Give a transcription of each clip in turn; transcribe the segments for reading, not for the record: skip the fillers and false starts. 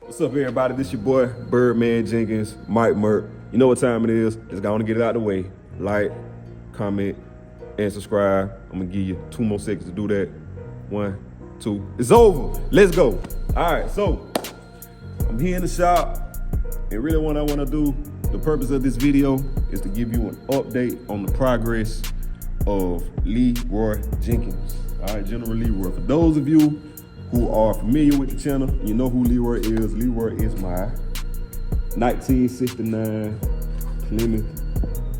What's up, everybody? This your boy, Birdman Jenkins, Murk. You know what time it is. Let's go on and get it out of the way. Like, comment, and subscribe. I'm gonna give you 2 more seconds to do that. 1, 2, it's over. Let's go. All right, so I'm here in the shop, and really what I wanna do, the purpose of this video is to give you an update on the progress of Roy Jenkins. All right, General Leroy. For those of you who are familiar with the channel, you know who Leroy is. Leroy is my 1969 Plymouth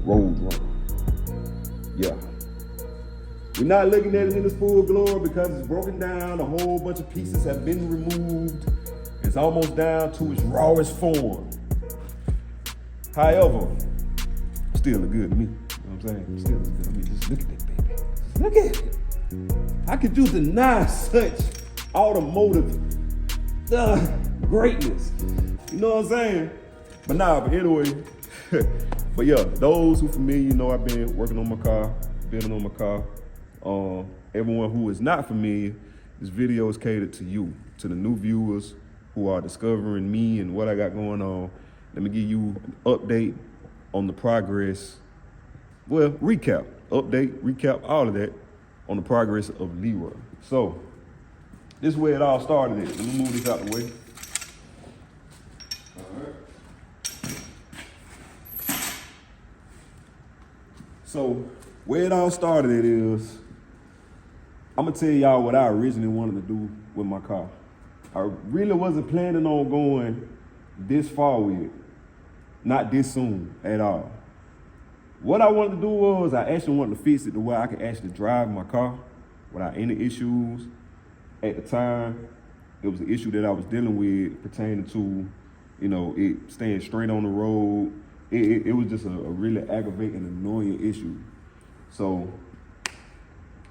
Roadrunner. Yeah. We're not looking at it in its full glory because it's broken down. A whole bunch of pieces have been removed. It's almost down to its rawest form. However, still look good to me. You know what I'm saying? Still look good to me. Just look at that baby. Just look at it. How could you deny such automotive greatness? You know what I'm saying? But anyway, but yeah, those who familiar, you know I've been working on my car, building on my car. Everyone who is not familiar, this video is catered to you, to the new viewers who are discovering me and what I got going on. Let me give you an update on the progress. Well, recap, all of that on the progress of Leroy. So, this is where it all started at. Let me move this out the way. All right. So, where it all started at is, I'm gonna tell y'all what I originally wanted to do with my car. I really wasn't planning on going this far with it. Not this soon at all. What I wanted to do was, I actually wanted to fix it to where I could actually drive my car without any issues. At the time, it was an issue that I was dealing with pertaining to, you know, it staying straight on the road. It was just a really aggravating, annoying issue. So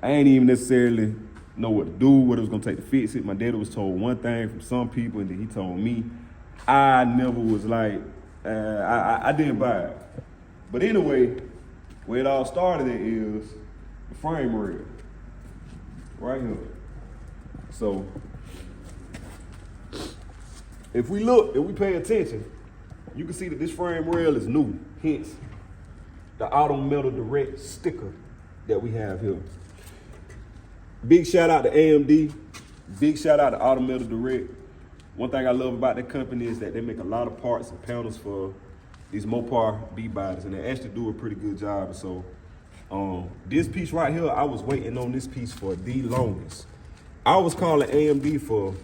I ain't even necessarily know what to do, what it was gonna take to fix it. My daddy was told one thing from some people, and then he told me. I never was like, I didn't buy it. But anyway, where it all started at is the frame rail, right here. So, if we pay attention, you can see that this frame rail is new, hence the Auto Metal Direct sticker that we have here. Big shout out to AMD, big shout out to Auto Metal Direct. One thing I love about that company is that they make a lot of parts and panels for these Mopar B-bodies, and they actually do a pretty good job. So, this piece right here, I was waiting on this piece for the longest. I was calling AMD for,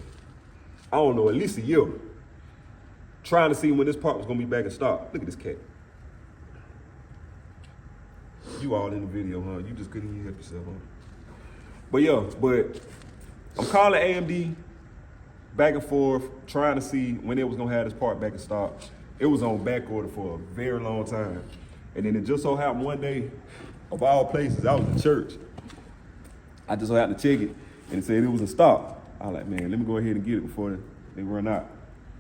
I don't know, at least a year, trying to see when this part was gonna be back in stock. Look at this cat. You all in the video, huh? You just couldn't even help yourself, huh? But yeah, I'm calling AMD back and forth, trying to see when it was gonna have this part back in stock. It was on back order for a very long time. And then it just so happened one day, of all places, I was in church. I just so happened to check it, and it said it was in stock. I was like, man, let me go ahead and get it before they run out.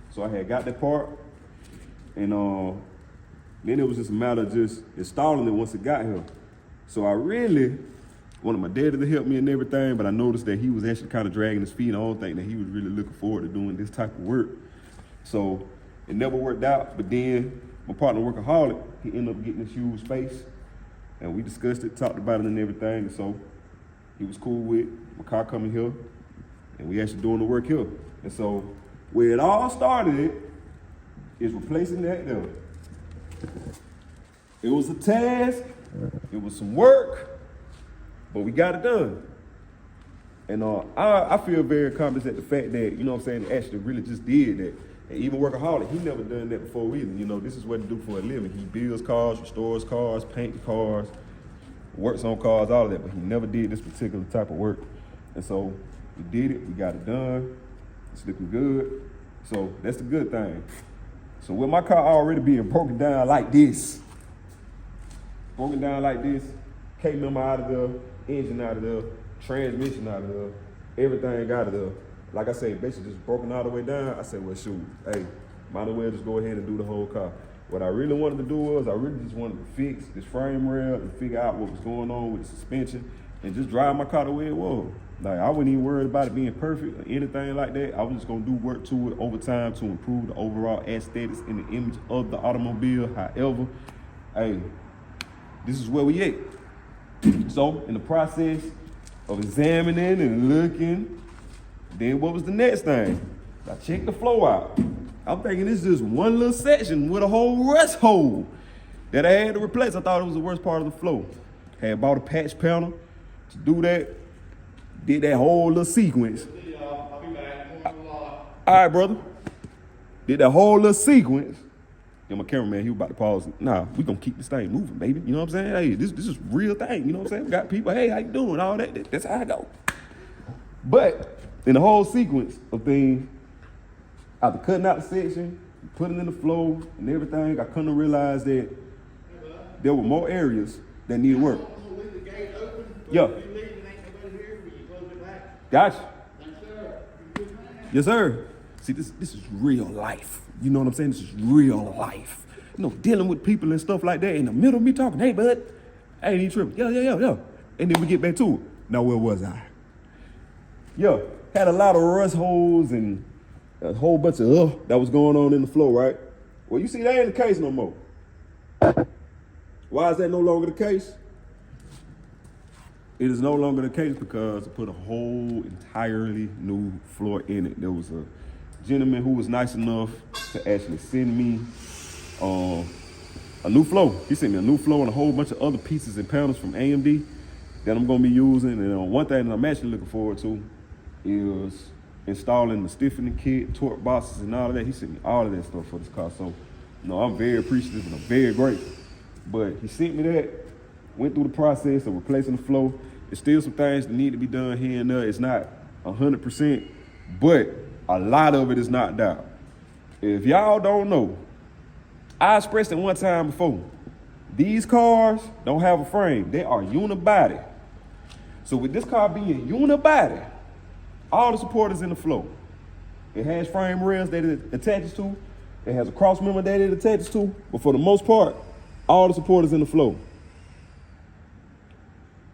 So I had got that part, and then it was just a matter of just installing it once it got here. So I really wanted my daddy to help me and everything, but I noticed that he was actually kind of dragging his feet, and I don't think that he was really looking forward to doing this type of work. So it never worked out, but then my partner, Workaholic, he ended up getting this huge space, and we discussed it, talked about it and everything, and so he was cool with my car coming here, and we actually doing the work here. And so where it all started is replacing that there. It was a task, it was some work, but we got it done. And I feel very accomplished at the fact that, you know what I'm saying, actually really just did that. And even Workaholic, he never done that before either. You know, this is what he do for a living. He builds cars, restores cars, paints cars, works on cars, all of that, but he never did this particular type of work. And so we did it, we got it done, it's looking good. So that's the good thing. So with my car already being broken down like this, K-member out of there, engine out of there, transmission out of there, everything out of there. Like I said, basically just broken all the way down. I said, well, shoot, hey, might as well just go ahead and do the whole car. What I really wanted to do was, I really just wanted to fix this frame rail and figure out what was going on with the suspension and just drive my car the way it was. Like, I wasn't even worried about it being perfect or anything like that. I was just gonna do work to it over time to improve the overall aesthetics and the image of the automobile. However, hey, this is where we at. So, in the process of examining and looking, then what was the next thing? I checked the flow out. I'm thinking this is just one little section with a whole rust hole that I had to replace. I thought it was the worst part of the flow. Had bought a patch panel to do that. Did that whole little sequence. I'll be back. All right, brother. Did that whole little sequence. And my cameraman, he was about to pause. Nah, we gonna keep this thing moving, baby. You know what I'm saying? Hey, this is real thing. You know what I'm saying? We got people, hey, how you doing? All that. That's how I go. But in the whole sequence of things, after cutting out the section, putting in the flow and everything, I come to realize that there were more areas that needed work. Yeah. Gotcha. Yes, sir. See, this is real life. You know what I'm saying? This is real life. You know, dealing with people and stuff like that in the middle of me talking, hey, bud, I ain't even tripping. Yeah. And then we get back to it. Now, where was I? Yeah, had a lot of rust holes and a whole bunch of that was going on in the flow, right? Well, you see, that ain't the case no more. Why is that no longer the case? It is no longer the case because I put a whole entirely new floor in it. There was a gentleman who was nice enough to actually send me a new flow. He sent me a new flow and a whole bunch of other pieces and panels from AMD that I'm gonna be using. And one thing that I'm actually looking forward to is installing the stiffening kit, torque boxes, and all of that. He sent me all of that stuff for this car. So, you know, I'm very appreciative and I'm very grateful. But he sent me that, went through the process of replacing the flow. There's still some things that need to be done here and there. It's not 100%, but a lot of it is knocked out. If y'all don't know, I expressed it one time before. These cars don't have a frame. They are unibody. So with this car being unibody, all the support is in the flow. It has frame rails that it attaches to. It has a cross member that it attaches to. But for the most part, all the support is in the flow.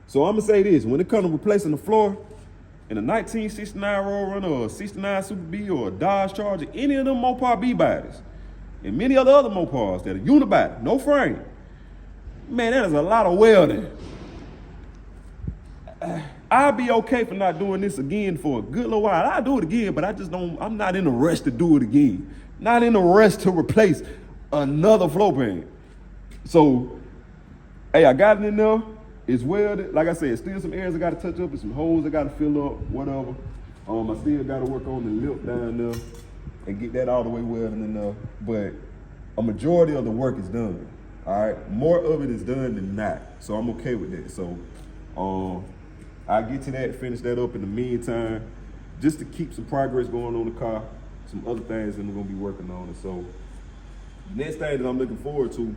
So I'm gonna say this, when it comes to replacing the floor in a 1969 Roadrunner or a 69 Super B or a Dodge Charger, any of them Mopar B-bodies, and many other Mopars that are unibody, no frame, man, that is a lot of welding. I'll be okay for not doing this again for a good little while. I'll do it again, but I'm not in a rush to do it again. Not in a rush to replace another floor pan. So, hey, I got it in there. It's welded. Like I said, still some areas I got to touch up and some holes I got to fill up, whatever. I still got to work on the lip down there and get that all the way welded in there. But a majority of the work is done, all right? More of it is done than not, so I'm okay with that. So, I'll get to that, finish that up in the meantime, just to keep some progress going on the car, some other things that I'm gonna be working on. And so, the next thing that I'm looking forward to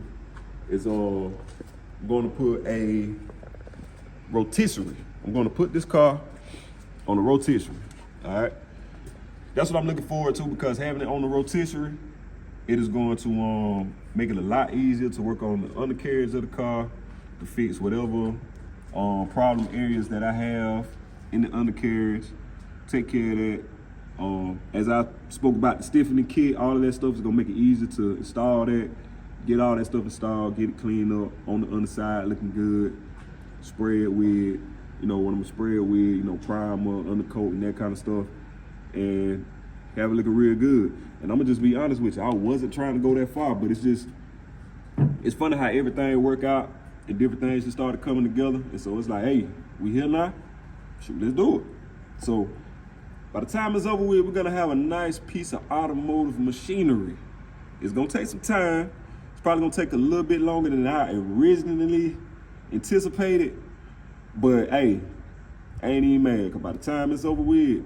is I'm gonna put a rotisserie. I'm gonna put this car on a rotisserie, all right? That's what I'm looking forward to, because having it on the rotisserie, it is going to make it a lot easier to work on the undercarriage of the car, to fix whatever problem areas that I have in the undercarriage, take care of that. As I spoke about the stiffening kit, all of that stuff is gonna make it easier to install that, get all that stuff installed, get it cleaned up on the underside, looking good, spray it with, you know, what I'm gonna spray it with, you know, primer, undercoat, and that kind of stuff, and have it looking real good. And I'm gonna just be honest with you, I wasn't trying to go that far, but it's funny how everything work out and different things just started coming together. And so it's like, hey, we here now, shoot, let's do it. So by the time it's over with, we're gonna have a nice piece of automotive machinery. It's gonna take some time. It's probably gonna take a little bit longer than I originally anticipated, but hey, I ain't even mad, because by the time it's over with,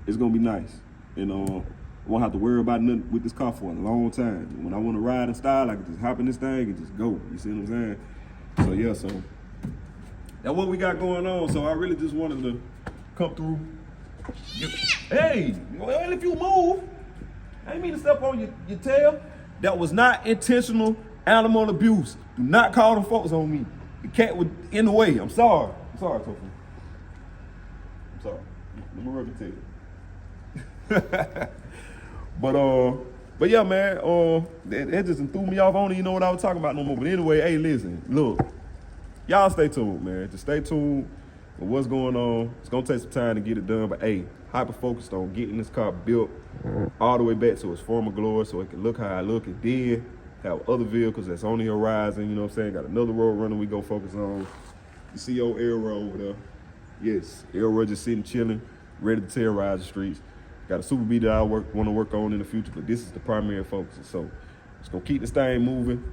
it's gonna be nice. And I won't have to worry about nothing with this car for a long time. When I wanna ride in style, I can just hop in this thing and just go, you see what I'm saying? So yeah, so that's what we got going on. So I really just wanted to come through. Hey, well, if you move, I didn't mean to step on your tail. That was not intentional animal abuse. Do not call them folks on me. The cat was in the way. I'm sorry. I'm sorry, Tofu. I'm sorry. Let me rub it to you. But yeah, man, that just threw me off. I don't even know what I was talking about no more. But anyway, hey, listen, look, y'all stay tuned, man. Just stay tuned with what's going on. It's gonna take some time to get it done, but hey, hyper focused on getting this car built all the way back to its former glory, so it can look how I look, and then have other vehicles that's on the horizon. You know what I'm saying? Got another Roadrunner we go focus on. You see old Elroy over there. Yes, Elroy just sitting chilling, ready to terrorize the streets. Got a Super B that I want to work on in the future, but this is the primary focus. So it's gonna keep this thing moving.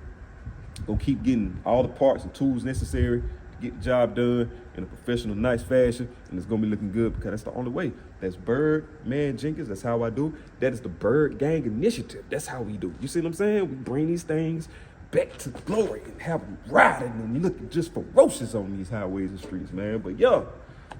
Gonna keep getting all the parts and tools necessary to get the job done in a professional, nice fashion, and it's gonna be looking good because that's the only way. That's Birdman Jenkins. That's how I do. That is the Bird Gang Initiative. That's how we do. You see what I'm saying? We bring these things back to glory and have them riding, and you looking just ferocious on these highways and streets, man. But yeah.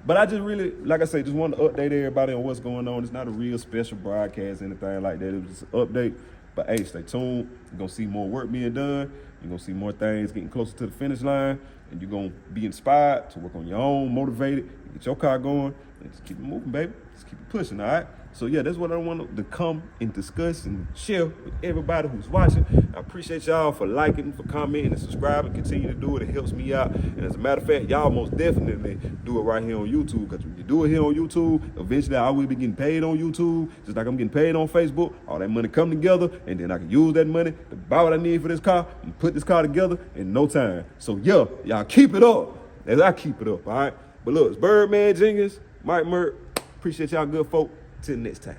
But I just really, like I say, just wanted to update everybody on what's going on. It's not a real special broadcast, anything like that. It was just an update. But hey, stay tuned. You're going to see more work being done. You're going to see more things getting closer to the finish line. And you're going to be inspired to work on your own, motivated, get your car going, and just keep it moving, baby. Just keep it pushing, all right? So yeah, that's what I want to come and discuss and share with everybody who's watching. I appreciate y'all for liking, for commenting, and subscribing. Continue to do it. It helps me out. And as a matter of fact, y'all most definitely do it right here on YouTube, because when you do it here on YouTube, eventually I will be getting paid on YouTube, just like I'm getting paid on Facebook. All that money come together, and then I can use that money to buy what I need for this car and put this car together in no time. So yeah, y'all keep it up as I keep it up, all right? But look, it's Birdman Jenkins, Mike Murk. Appreciate y'all good folk. Till next time.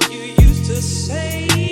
You used to say